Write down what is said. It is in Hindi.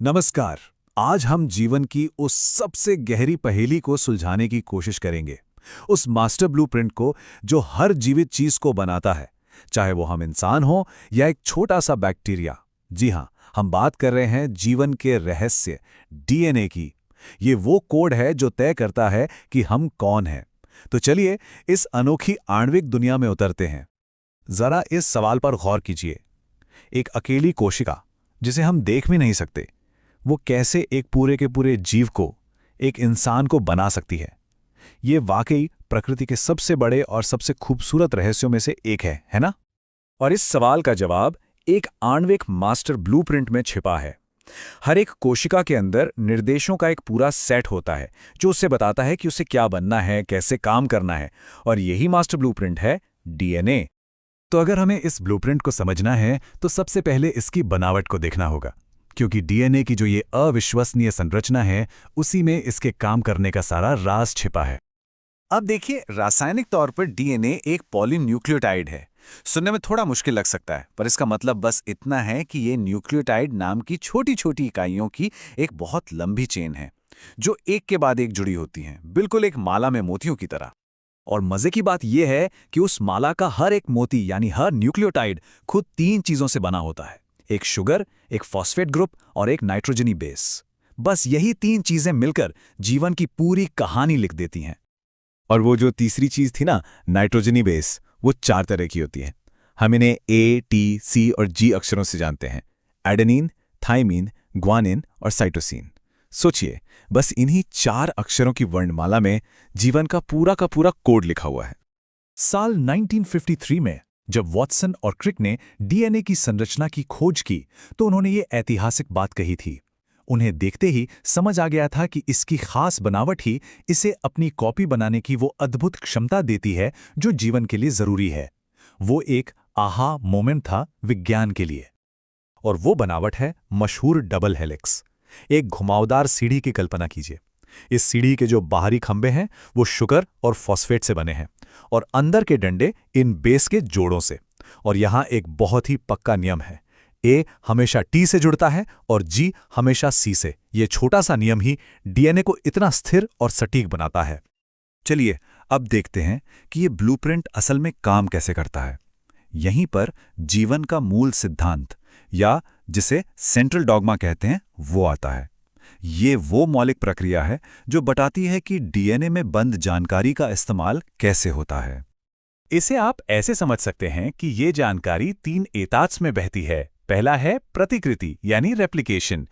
नमस्कार। आज हम जीवन की उस सबसे गहरी पहेली को सुलझाने की कोशिश करेंगे। उस मास्टर ब्लूप्रिंट को जो हर जीवित चीज को बनाता है, चाहे वो हम इंसान हो या एक छोटा सा बैक्टीरिया। जी हाँ, हम बात कर रहे हैं जीवन के रहस्य, डीएनए की। ये वो कोड है जो तय करता है कि हम कौन हैं। तो चलिए इस अनोखी आणविक दुनिया में उतरते हैं। जरा इस सवाल पर गौर कीजिए। एक अकेली कोशिका जिसे हम देख भी नहीं सकते, वो कैसे एक पूरे के पूरे जीव को, एक इंसान को बना सकती है। ये वाकई प्रकृति के सबसे बड़े और सबसे खूबसूरत रहस्यों में से एक है ना? और इस सवाल का जवाब एक आणविक मास्टर ब्लूप्रिंट में छिपा है। हर एक कोशिका के अंदर निर्देशों का एक पूरा सेट होता है जो उसे बताता है कि उसे क्या बनना है, कैसे काम करना है। और यही मास्टर ब्लूप्रिंट है डीएनए। तो अगर हमें इस ब्लूप्रिंट को समझना है तो सबसे पहले इसकी बनावट को देखना होगा, क्योंकि डीएनए की जो ये अविश्वसनीय संरचना है, उसी में इसके काम करने का सारा राज छिपा है। अब देखिए, रासायनिक तौर पर डीएनए एक पॉलीन्यूक्लियोटाइड है। सुनने में थोड़ा मुश्किल लग सकता है, पर इसका मतलब बस इतना है कि ये न्यूक्लियोटाइड नाम की छोटी छोटी इकाइयों की एक बहुत लंबी चेन है जो एक के बाद एक जुड़ी होती हैं, बिल्कुल एक माला में मोतियों की तरह। और मजे की बात यह है कि उस माला का हर एक मोती यानी हर न्यूक्लियोटाइड खुद तीन चीजों से बना होता है: एक शुगर, एक फॉस्फेट ग्रुप और एक नाइट्रोजनी बेस। बस यही तीन चीजें मिलकर जीवन की पूरी कहानी लिख देती हैं। और वो जो तीसरी चीज थी ना, नाइट्रोजनी बेस, वो चार तरह की होती है। हम इन्हें ए, टी, सी और जी अक्षरों से जानते हैं: एडेनिन, थाइमिन, ग्वानिन और साइटोसिन। सोचिए, बस इन्हीं चार अक्षरों की वर्णमाला में जीवन का पूरा कोड लिखा हुआ है। साल 1953 में जब वॉटसन और क्रिक ने डीएनए की संरचना की खोज की, तो उन्होंने ये ऐतिहासिक बात कही थी। उन्हें देखते ही समझ आ गया था कि इसकी खास बनावट ही इसे अपनी कॉपी बनाने की वो अद्भुत क्षमता देती है जो जीवन के लिए जरूरी है। वो एक आहा मोमेंट था विज्ञान के लिए। और वो बनावट है मशहूर डबल हेलिक्स। एक घुमावदार सीढ़ी की कल्पना कीजिए। इस सीढ़ी के जो बाहरी खंभे हैं वो शुगर और फॉस्फेट से बने हैं, और अंदर के डंडे इन बेस के जोड़ों से। और यहां एक बहुत ही पक्का नियम है: ए हमेशा टी से जुड़ता है और जी हमेशा सी से। ये छोटा सा नियम ही डीएनए को इतना स्थिर और सटीक बनाता है। चलिए अब देखते हैं कि ये ब्लूप्रिंट असल में काम कैसे करता है। यहीं पर जीवन का मूल सिद्धांत, या जिसे सेंट्रल डॉगमा कहते हैं, वो आता है। ये वो मौलिक प्रक्रिया है जो बताती है कि डीएनए में बंद जानकारी का इस्तेमाल कैसे होता है। इसे आप ऐसे समझ सकते हैं कि ये जानकारी तीन एतात्स में बहती है। पहला है प्रतिकृति यानी रेप्लिकेशन।